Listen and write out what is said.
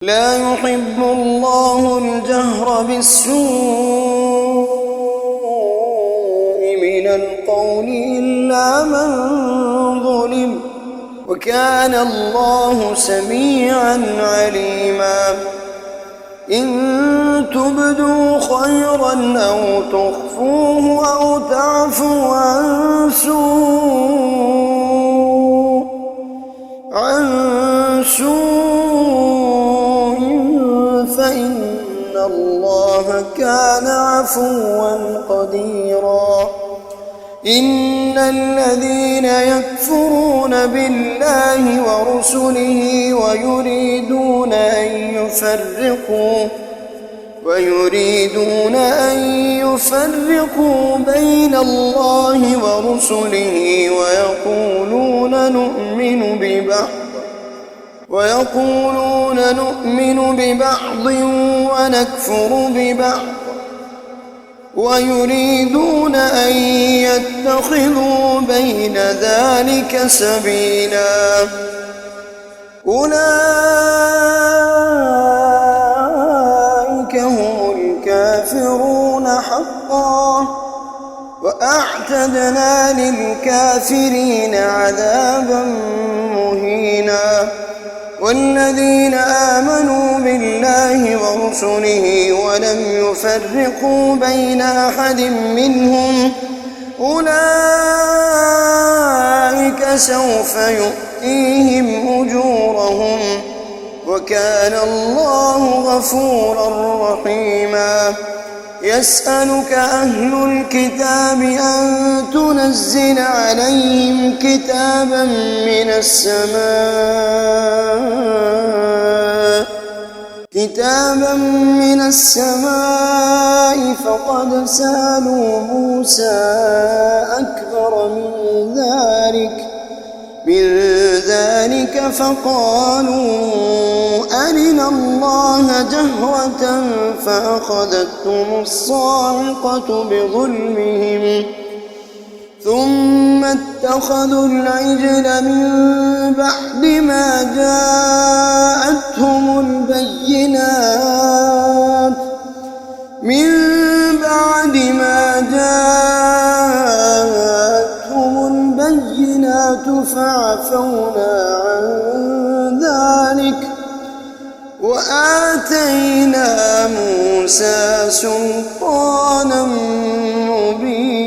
لا يحب الله الجهر بالسوء من القول إلا من ظلم، وكان الله سميعا عليما. إن تبدوا خيرا أو تخفوه أو تعفوا عن سوء فإن الله كان عفوا قديرا. إن الذين يكفرون بالله ورسله ويريدون أن يفرقوا بين الله ورسله ويقولون نؤمن ببعض ونكفر ببعض، ويريدون أن يتخذوا بين ذلك سبيلا. أولئك هم الكافرون حقا، وأعتدنا للكافرين عذابا مهينا. والذين آمنوا بالله ورسله ولم يفرقوا بين أحد منهم أولئك سوف يؤتيهم أجورهم، وكان الله غفورا رحيما. يسألك أهل الكتاب أن تنزل عليهم كتابا من السماء فقد سألوا موسى أكبر من ذلك فقالوا أرنا الله جهرة فأخذتهم الصاعقة بظلمهم، ثم اتخذوا العجل من بعد ما جاءتهم البينات فعفونا عن ذلك وآتينا موسى سلطانا مبينا.